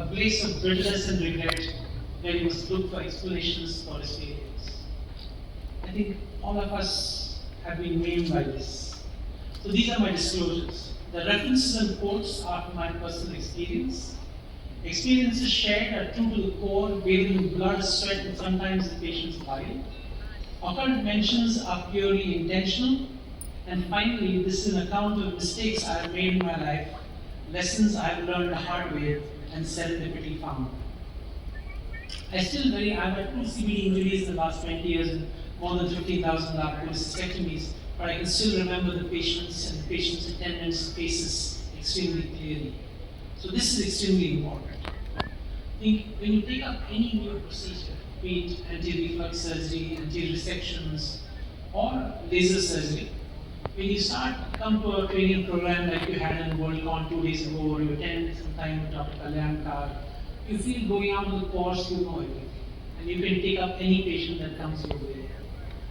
a place of bitterness and regret where he must look for explanations for his failures. I think all of us have been maimed by this. So these are my disclosures. The references and quotes are from my personal experience. Experiences shared are true to the core, bathed in blood, sweat, and sometimes the patient's bile. Occurrent mentions are purely intentional. And finally, this is an account of mistakes I have made in my life, lessons I have learned the hard way, and serendipity found. I've had 2 CBD injuries in the last 20 years and more than 15,000 cholecystectomies, but I can still remember the patients and the patients' attendants' faces extremely clearly. So this is extremely important. When you take up any new procedure, be it anti-reflux surgery, anti-resections, or laser surgery, when you come to a training program like you had in WorldCon 2 days ago, or you attend some time with Dr. Kalyankar, you feel going out of the course, you know everything. And you can take up any patient that comes your way.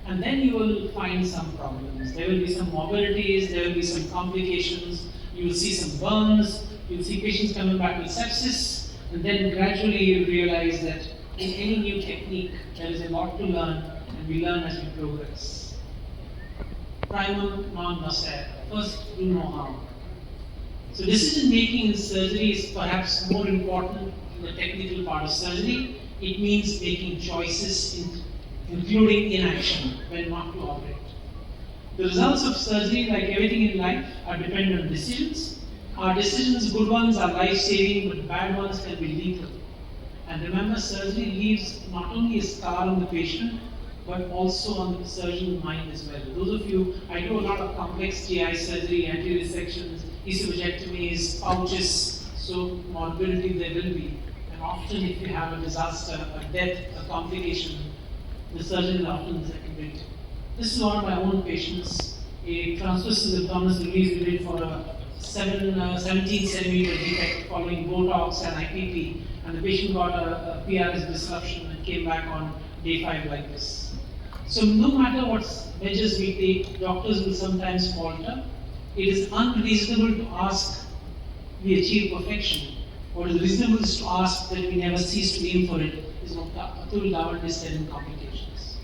And then you will find some problems. There will be some morbidities, there will be some complications, you will see some burns, you will see patients coming back with sepsis, and then gradually you realize that in any new technique, there is a lot to learn, and we learn as we progress. Primum non nocere. First, do no harm. So decision making in surgery is perhaps more important in the technical part of surgery. It means making choices, including inaction, when not to operate. The results of surgery, like everything in life, are dependent on decisions. Our decisions, good ones, are life-saving, but bad ones can be lethal. And remember, surgery leaves not only a scar on the patient, but also on the surgeon's mind as well. Those of you, I do a lot of complex GI surgery, anti-resections, esophageectomies, pouches, so morbidity there will be. And often if you have a disaster, a death, a complication, the surgeon is often the second victim. This is one of my own patients, a transverse abdominal release we did for a 17 centimeter defect following Botox and IPP, and the patient got a PRS disruption and came back on day 5 like this. So no matter what measures we take, doctors will sometimes falter. It is unreasonable to ask we achieve perfection. What is reasonable is to ask that we never cease to aim for it, is what Atul Gawande said in Complications.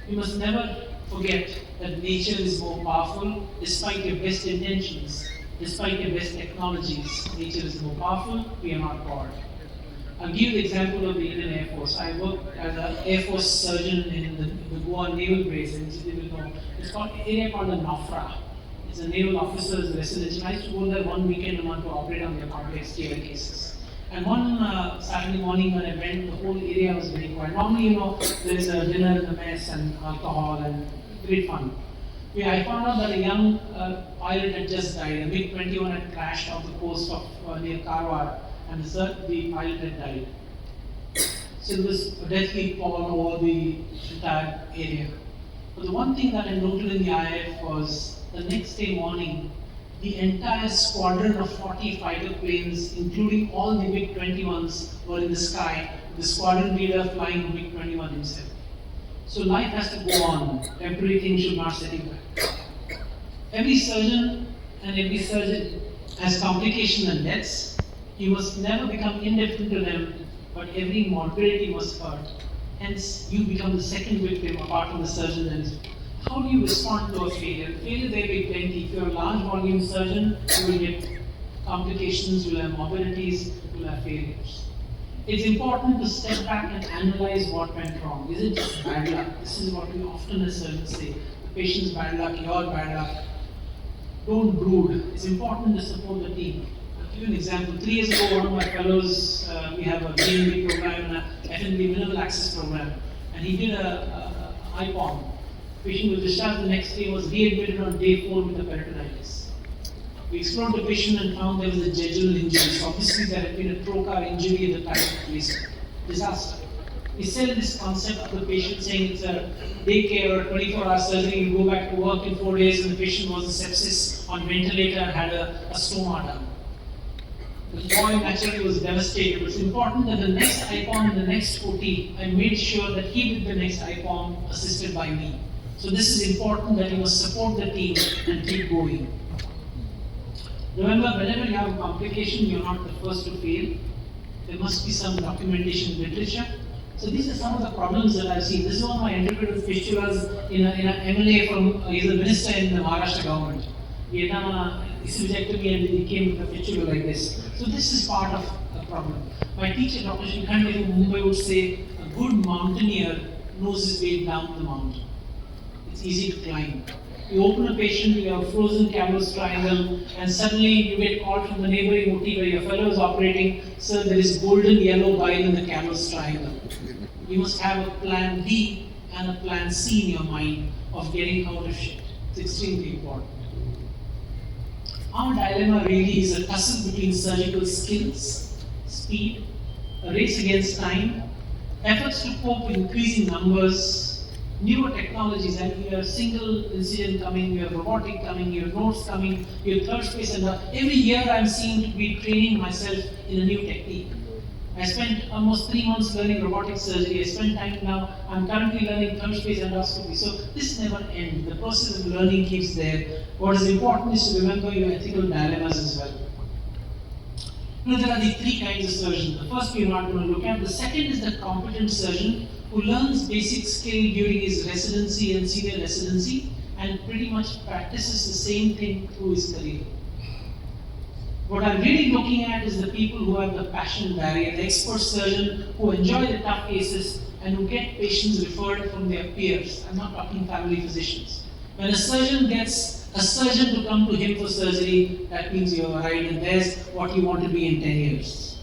We must never forget that nature is more powerful. Despite your best intentions, despite your best technologies, nature is more powerful. We are not God. I'll give you the example of the Indian Air Force. I worked as an Air Force surgeon in the Goa Naval Base, and it's called an area called the Nafra. It's a naval officer's residence. I used to go there one weekend a month to operate on their complex GI cases. And one Saturday morning when I went, the whole area was very quiet. Normally, there's a dinner in the mess and alcohol and great fun. I found out that a young pilot had just died. A MiG-21 had crashed off the coast of near Karwar, and the pilot had died. So there was a deathly pall over the entire area. But the one thing that I noted in the IF was the next day morning, the entire squadron of 40 fighter planes, including all the MiG-21s, were in the sky, with the squadron leader flying the MiG-21 himself. So life has to go on. Everything should not set you back. Every surgeon has complications and deaths. You must never become indifferent to them, but every morbidity must hurt. Hence, you become the second victim apart from the surgeon. And how do you respond to a failure? Failure there will be plenty. If you're a large volume surgeon, you will get complications, you will have morbidities, you will have failures. It's important to step back and analyze what went wrong. Is it just bad luck? This is what we often as surgeons say. The patient's bad luck, your bad luck. Don't brood. It's important to support the team. I'll give you an example. 3 years ago, one of my fellows, we have a BMB program and a FNB minimal access program, and he did a IPOM. The patient was discharged the next day, was readmitted on day 4 with a peritonitis. We explored the patient and found there was a jejunal injury. So obviously there had been a trocar injury at the time of placement. Disaster. We sell this concept to the patient saying it's a daycare or 24-hour surgery, you go back to work in 4 days, and the patient was in sepsis on ventilator and had a stoma done. The boy naturally was devastated. It was important that the next IPOM and the next OT, I made sure that he did the next IPOM assisted by me. So this is important that you must support the team and keep going. Remember, whenever you have a complication, you're not the first to fail. There must be some documentation literature. So these are some of the problems that I've seen. This is one of my entrepreneurial fistulas in a MLA from, he's a minister in the Maharashtra government. He had done a hysterectomy and he came with a fistula like this. So this is part of the problem. My teacher, Dr. Srikanth from Mumbai, would say, a good mountaineer knows his way down the mountain. It's easy to climb. You open a patient, you have a frozen camel's triangle, and suddenly you get called from the neighboring OT where your fellow is operating, sir, there is golden yellow bile in the camel's triangle. You must have a plan B and a plan C in your mind of getting out of shit. It's extremely important. Our dilemma really is a tussle between surgical skills, speed, a race against time, efforts to cope with increasing numbers, newer technologies, and you have single incision coming, you have robotic coming, you have nodes coming, you have third space, and every year I'm seeing to be training myself in a new technique. I spent almost 3 months learning robotic surgery. I spent time now, I'm currently learning third space endoscopy. So this never ends. The process of learning keeps there. What is important is to remember your ethical dilemmas as well. There are the 3 kinds of surgeons. The first we're not going to look at. The second is the competent surgeon who learns basic skill during his residency and senior residency and pretty much practices the same thing through his career. What I'm really looking at is the people who have the passion barrier, the expert surgeon who enjoy the tough cases and who get patients referred from their peers. I'm not talking family physicians. When a surgeon gets a surgeon to come to him for surgery, that means you're right, and there's what you want to be in 10 years.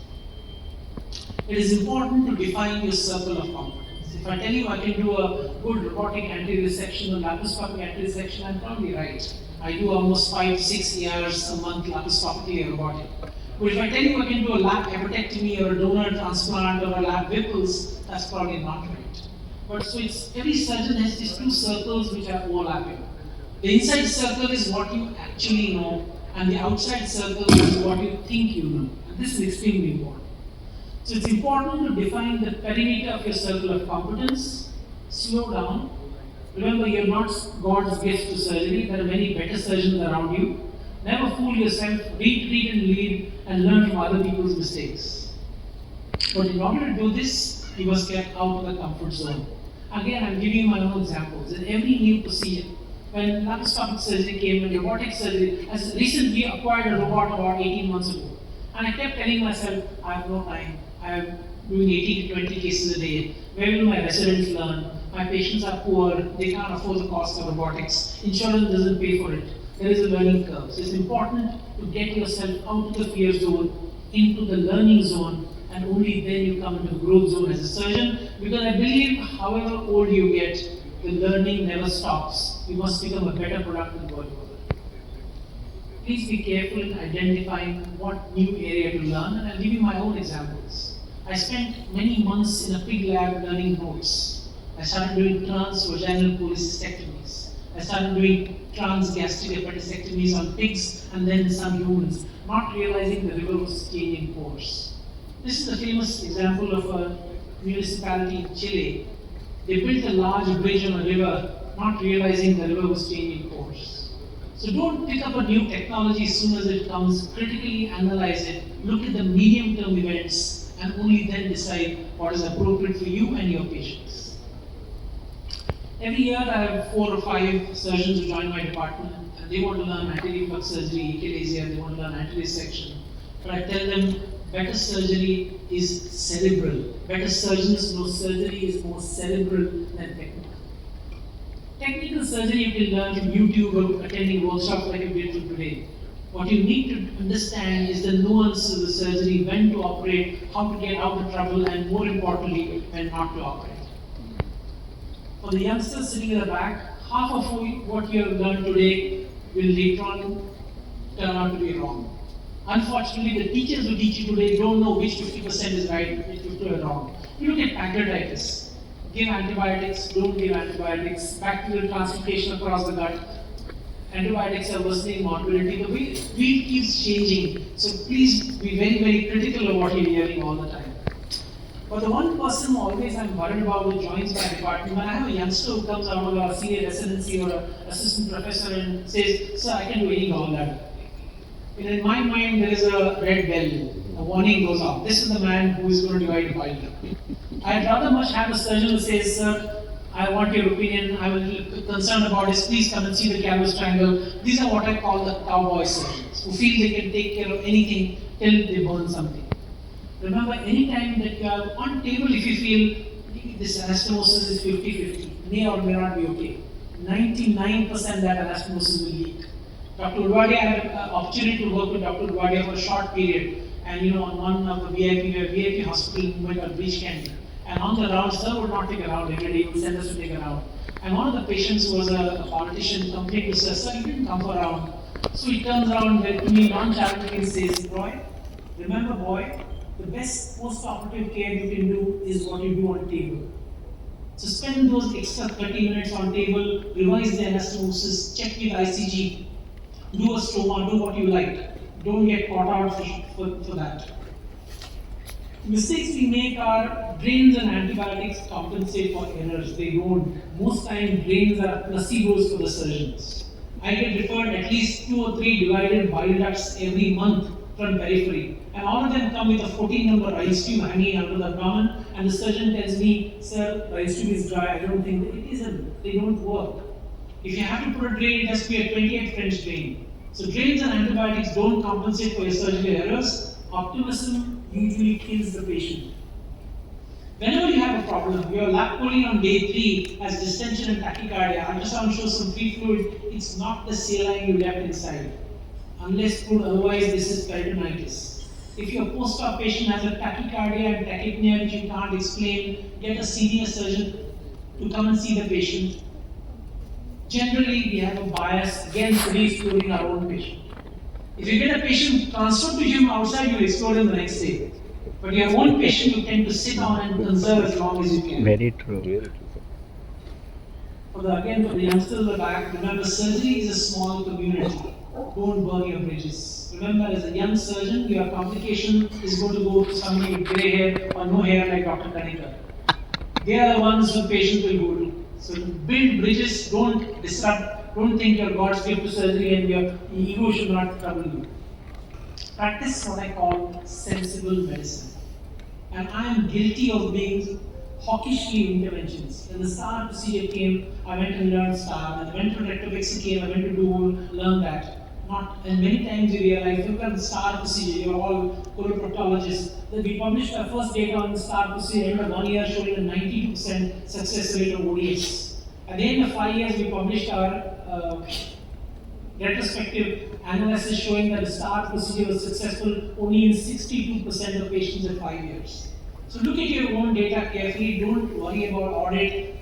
It is important to define your circle of competence. If I tell you I can do a good robotic anti-resection or laparoscopic anti-resection, I'm probably right. I do almost 5 to 6 years a month laparoscopically or robotic. But if I tell you I can do a lap hepatectomy or a donor transplant or a lap Whipples, that's probably not right. But so it's every surgeon has these 2 circles which are overlapping. The inside circle is what you actually know, and the outside circle is what you think you know. And this is extremely important. So it's important to define the perimeter of your circle of competence, slow down. Remember, you're not God's gift to surgery. There are many better surgeons around you. Never fool yourself. Read and lead, and learn from other people's mistakes. But in order to do this, you must get out of the comfort zone. Again, I'm giving you my own examples. In every new procedure, when laparoscopic surgery came and robotic surgery, I recently acquired a robot about 18 months ago. And I kept telling myself, I have no time. I am doing 80 to 20 cases a day. Where will my residents learn? My patients are poor, they can't afford the cost of robotics. Insurance doesn't pay for it. There is a learning curve. So it's important to get yourself out of the fear zone, into the learning zone, and only then you come into the growth zone as a surgeon. Because I believe however old you get, the learning never stops. You must become a better product in the world. Please be careful in identifying what new area to learn, and I'll give you my own examples. I spent many months in a pig lab learning notes. I started doing transvaginal cholecystectomies. I started doing transgastric hepatosectomies on pigs and then some humans, not realizing the river was changing course. This is a famous example of a municipality in Chile. They built a large bridge on a river, not realizing the river was changing course. So don't pick up a new technology as soon as it comes, critically analyze it, look at the medium-term events, and only then decide what is appropriate for you and your patients. Every year I have 4 or 5 surgeons who join my department, and they want to learn anti-reflux surgery, achalasia, they want to learn anti-resection. But I tell them, better surgery is cerebral. Better surgeons know surgery is more cerebral than technical. Technical surgery you can learn from YouTube or attending workshops like you did today. What you need to understand is the nuances of the surgery, when to operate, how to get out of trouble, and more importantly, when not to operate. For the youngsters sitting in the back, half of what you have learned today will later on turn out to be wrong. Unfortunately, the teachers who teach you today don't know which 50% is right, which 50% is wrong. You look at pancreatitis. Give antibiotics, don't give antibiotics, bacterial translocation across the gut. Antibiotics are worsening morbidity. The wheel keeps changing. So please be very, very critical of what you're hearing all the time. But the one person who always I'm worried about who joins my department, when I have a youngster who comes out of a senior residency or an assistant professor and says, sir, I can do any gallbladder. And in my mind, there is a red bell. A warning goes off. This is the man who is going to divide the pile. I'd rather much have a surgeon who says, sir, I want your opinion. I will concerned about this. Please come and see the Gallows Triangle. These are what I call the cowboy surgeons who feel they can take care of anything till they burn something. Remember, anytime that you are on table, if you feel this anastomosis is 50-50, may or may not be okay. 99% that anastomosis will leak. Dr. Udwadia, I had an opportunity to work with Dr. Udwadia for a short period. And on one of the VIP hospital movement on Beach Candy. And on the round, sir would not take a round every day, he would send us to take a round. And one of the patients who was a politician complained to sir, you didn't come for a round. So he turns around to me non-charitable and says, Roy, remember boy, the best post-operative care you can do is what you do on table. So spend those extra 30 minutes on table, revise the anastomosis, check with ICG, do a stoma, do what you like. Don't get caught out for that. Mistakes we make are drains and antibiotics compensate for errors. They don't. Most times drains are placebos for the surgeons. I get referred at least 2 or 3 divided bile ducts every month from periphery. And all of them come with a 14 number rice tube hanging under the abdomen. And the surgeon tells me, sir, rice tube is dry. I don't think that it isn't. They don't work. If you have to put a drain, it has to be a 28 French drain. So drains and antibiotics don't compensate for your surgical errors. Optimism usually kills the patient. Whenever you have a problem, your lap choline on day 3 has distension and tachycardia, ultrasound shows some free fluid, it's not the saline you left inside. Unless proved otherwise, this is peritonitis. If your post-op patient has a tachycardia and tachypnea which you can't explain, get a senior surgeon to come and see the patient. Generally, we have a bias against re-exploring our own patient. If you get a patient transferred to him outside, you explore him the next day. But your own patient, you tend to sit on and conserve as long as you can. Very true. For the youngsters in the back, remember surgery is a small community. Don't burn your bridges. Remember, as a young surgeon, your complication is going to go to somebody with grey hair or no hair like Dr. Patankar. They are the ones who patient will go to. So build bridges, don't disrupt, don't think you're God's gift to surgery and your ego should not trouble you. Practice what I call sensible medicine. And I am guilty of being hawkishly interventionist. When the STAR procedure came, I went and learned STAR. When the ventral rectovexy came, I went to learn that. And many times you realize, look at the STAR procedure, you're all coloproctologists. We published our first data on the STAR procedure end of 1 year showing a 92% success rate of ODS. At the end of 5 years, we published our retrospective analysis showing that the STAR procedure was successful only in 62% of patients at 5 years. So look at your own data carefully, don't worry about audit.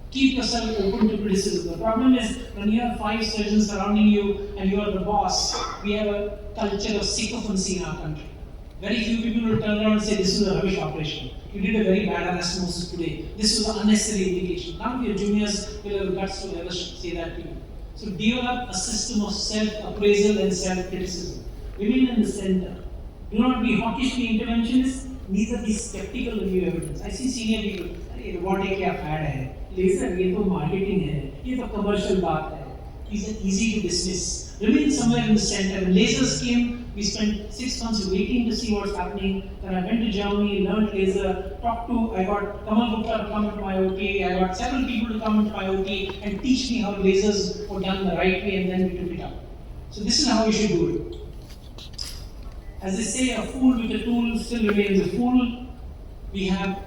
Keep yourself open to criticism. The problem is when you have 5 surgeons surrounding you and you are the boss, we have a culture of sycophancy in our country. Very few people will turn around and say, this is a rubbish operation. You did a very bad anastomosis today. This was an unnecessary indication. None of your juniors will have guts to ever say that to you. So develop a system of self-appraisal and self-criticism. Remain in the center. Do not be hawkishly interventionist, neither be skeptical of new evidence. I see senior people, robotic क्या fad है, laser ये तो marketing है, ये तो commercial बात है. These are easy to dismiss. Remain somewhere in the center. When lasers came, we spent 6 months waiting to see what's happening. Then I went to Germany, learned laser, I got Kamal Gupta to come into my OT, I got several people to come into my OT and teach me how lasers were done the right way, and then we took it up. So this is how you should do it. As they say, a fool with a tool still remains a fool. We have,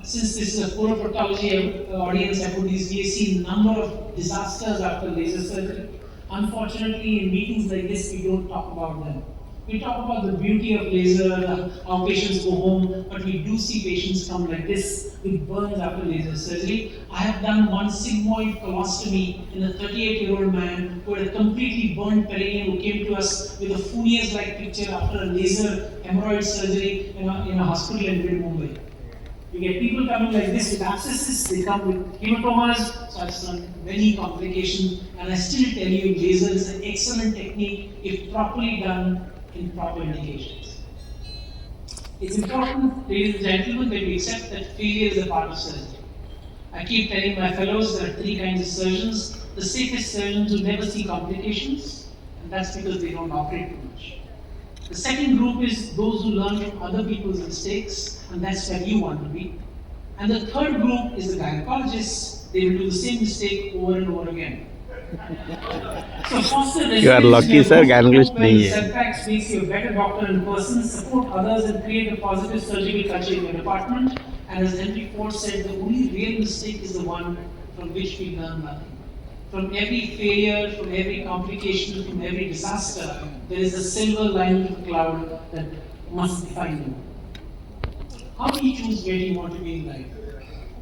since this is a coloproctology audience, I put these, we have seen a number of disasters after laser surgery. Unfortunately, in meetings like this, we don't talk about them. We talk about the beauty of laser, how patients go home, but we do see patients come like this with burns after laser surgery. I have done one sigmoid colostomy in a 38-year-old man who had a completely burned perineum who came to us with a Fournier's-like picture after a laser hemorrhoid surgery in a hospital in mid-Mumbai. You get people coming like this with abscesses, they come with hematomas, such many complications, and I still tell you laser is an excellent technique if properly done in proper indications. It's important, ladies and gentlemen, that we accept that failure is a part of surgery. I keep telling my fellows there are 3 kinds of surgeons. The safest surgeons who never see complications, and and that's because they don't operate too much. The second group is those who learn from other people's mistakes, and that's where you want to be. And the third group is the gynecologists. They will do the same mistake over and over again. So foster You are resilience in lucky, your sir. group, Ganglish cope well नहीं with है. setbacks, makes you a better doctor in person, support others and create a positive surgical culture in your department. And as Henry Ford said, the only real mistake is the one from which we learn nothing. From every failure, from every complication, from every disaster, there is a silver lining to the cloud that must define you. How do you choose where you want to be in life?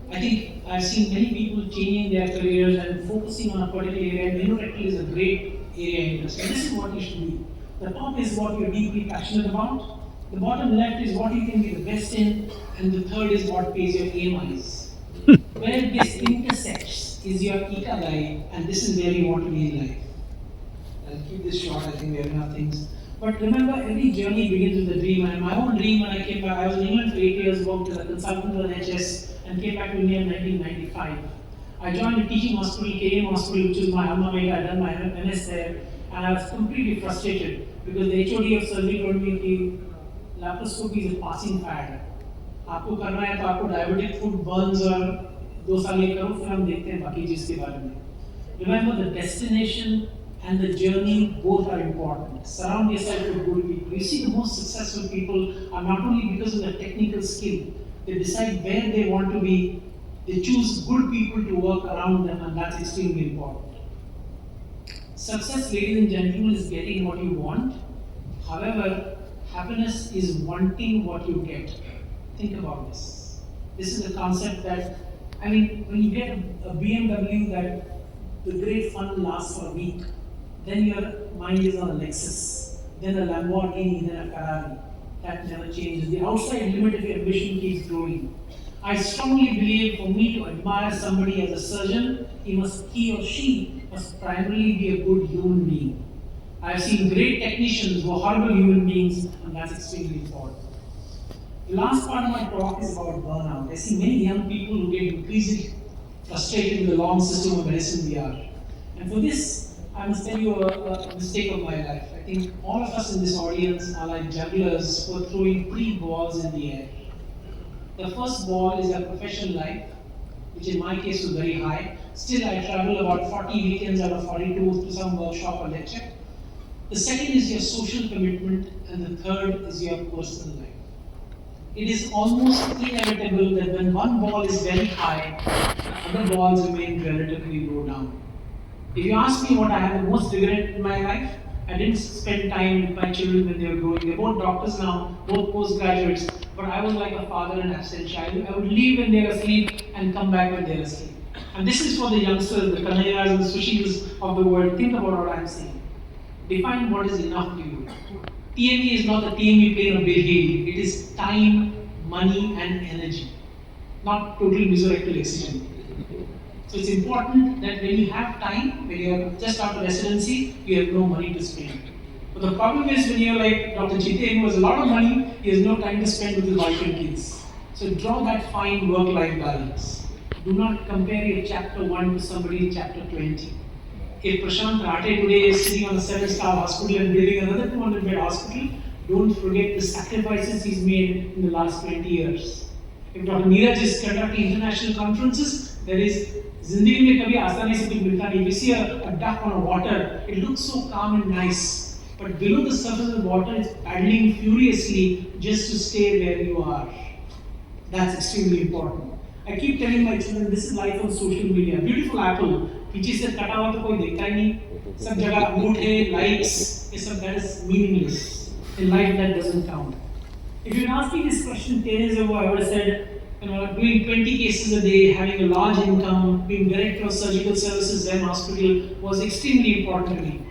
I think I've seen many people changing their careers and focusing on a particular area, and indirectly is a great area in interest. And this is what you should be. The top is what you're deeply passionate about. The bottom left is what you can be the best in, and the third is what pays your AMIs. Where this intersects is your ikigai, and this is where you want to be in life. I'll keep this short, I think we have enough things. But remember, every journey begins with a dream. And my own dream when I came back, I was in England for 8 years, worked as a consultant with NHS, and came back to India in 1995. I joined a teaching hospital, KM Hospital, which is my alma mater. I done my MS there, and I was completely frustrated because the HOD of surgery told me that laparoscopy is a passing fad. आपको करना है तो आपको diabetic food Burns और 2 साल ये करो, फिर हम देखते हैं बाकी चीज़ के बारे में. Remember, the destination and the journey both are important. Surround yourself with good people. You see, the most successful people are not only because of their technical skill, they decide where they want to be, they choose good people to work around them, and that's extremely important. Success, ladies and gentlemen, is getting what you want. However, happiness is wanting what you get. Think about this. This is a concept that, I mean, when you get a BMW that the great fun lasts for a week, then your mind is on a Lexus, then a Lamborghini, then a Ferrari. That never changes. The outside limit of your ambition keeps growing. I strongly believe for me to admire somebody as a surgeon, he or she must primarily be a good human being. I've seen great technicians who are horrible human beings, and that's extremely important. The last part of my talk is about burnout. I see many young people who get increasingly frustrated with the long system of medicine we are. And for this, I must tell you a mistake of my life. I think all of us in this audience are like jugglers who are throwing 3 balls in the air. The first ball is your professional life, which in my case was very high. Still, I travel about 40 weekends out of 42 to some workshop or lecture. The second is your social commitment, and the third is your personal life. It is almost inevitable that when one ball is very high, other balls remain relatively low down. If you ask me what I have the most regret in my life, I didn't spend time with my children when they were growing. They're both doctors now, both postgraduates, but I was like a father and absent child. I would leave when they're asleep and come back when they're asleep. And this is for the youngsters, the Kanayas and Sushils of the world. Think about what I'm saying. Define what is enough to you. TME is not the TME plane of Bill Haley. It is time, money, and energy, not total mesorectal excision. So it's important that when you have time, when you're just out of residency, you have no money to spend. But the problem is when you're like Dr. Jiten, who has a lot of money, he has no time to spend with his wife and kids. So draw that fine work-life balance. Do not compare your chapter 1 to somebody in chapter 20. If Prashant Rate today is sitting on a 7-star hospital and building another 200-bed hospital, don't forget the sacrifices he's made in the last 20 years. If Dr. Neeraj is conducting international conferences, there is Zindagi mein kabhi aasani se kuch milta nahi. We see a duck on a water, it looks so calm and nice. But below the surface of the water, it's paddling furiously just to stay where you are. That's extremely important. I keep telling my children, this is life on social media. Beautiful apple, पीछे से कटा हुआ तो कोई देखता ही नहीं. सब जगह अंगूठे, likes, ये सब that is meaningless. In life that doesn't count. If you asked me this question 10 years ago, I would have said, doing 20 cases a day, having a large income, being director of surgical services at hospital was extremely important to me.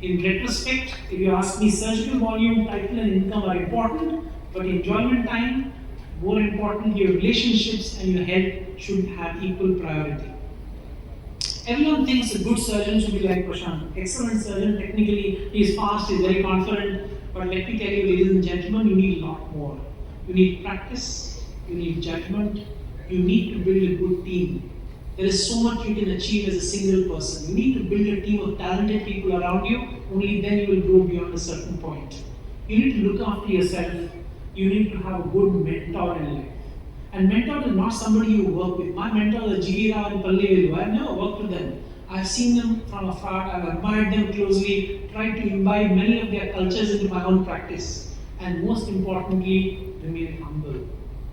In retrospect, if you ask me, surgical volume, title, and income are important, but enjoyment time, more important, your relationships and your health should have equal priority. Everyone thinks a good surgeon should be like Prashant. Excellent surgeon, technically, he is fast, he is very confident, but let me tell you, ladies and gentlemen, you need a lot more. You need practice, you need judgment, you need to build a good team. There is so much you can achieve as a single person. You need to build a team of talented people around you, only then you will grow beyond a certain point. You need to look after yourself. You need to have a good mentor in life. And mentor is not somebody you work with. My mentor is Jigira and Pallevilu. I've never worked with them. I've seen them from afar, I've admired them closely, tried to imbibe many of their cultures into my own practice. And most importantly, remain humble.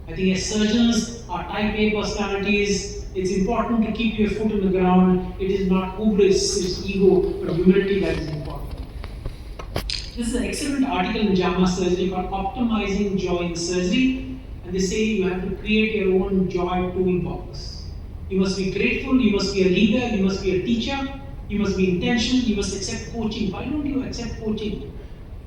I think as surgeons, our type A personalities, it's important to keep your foot in the ground. It is not hubris, it's ego, but humility that is important. This is an excellent article in JAMA Surgery called Optimizing Joy in Surgery. And they say you have to create your own joy toolbox. You must be grateful, you must be a leader, you must be a teacher, you must be intentional, you must accept coaching. Why don't you accept coaching?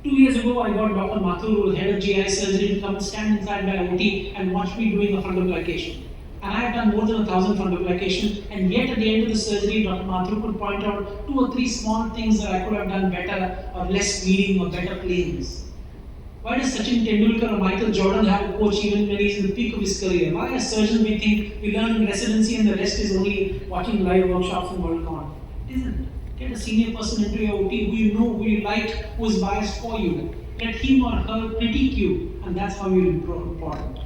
2 years ago, I got Dr. Mathur, who was head of GI surgery, to come stand inside my OT and watch me doing a fundoplication. And I have done more than 1,000 fundoplications, and yet at the end of the surgery, Dr. Mathur could point out 2 or 3 small things that I could have done better, or less reading, or better planes. Why does Sachin Tendulkar or Michael Jordan have a coach even when he's in the peak of his career? Why as surgeons we think we learn in residency and the rest is only watching live workshops and Worldcon? It isn't. Get a senior person into your OT who you know, who you like, who is biased for you. Let him or her critique you, and that's how you improve. Important.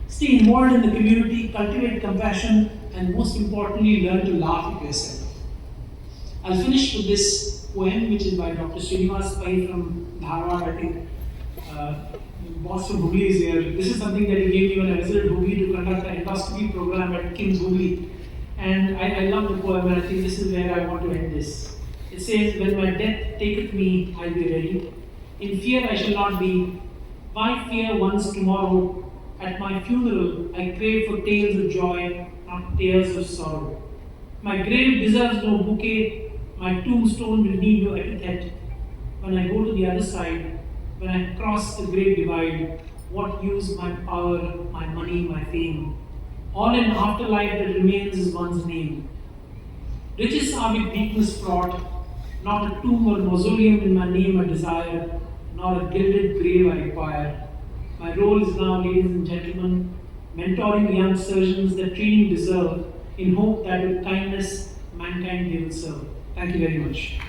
Stay involved in the community, cultivate compassion, and most importantly, learn to laugh at yourself. I'll finish with this poem, which is by Dr. Srinivas Pai from Dharwad, I think. Boss from Hooghly is here. This is something that he gave me when I visited Hooghly to conduct an endoscopy program at King's Hooghly. And I love the poem, and I think this is where I want to end this. It says, when my death taketh me, I'll be ready. In fear I shall not be. Why fear one's tomorrow? At my funeral, I crave for tales of joy, not tears of sorrow. My grave deserves no bouquet. My tombstone will need no epithet. When I go to the other side, when I cross the great divide, what use my power, my money, my fame? All in afterlife that remains is one's name. Riches are with weakness fraught, not a tomb or mausoleum in my name I desire, nor a gilded grave I require. My role is now, ladies and gentlemen, mentoring young surgeons that training deserve, in hope that with kindness, mankind they will serve. Thank you very much.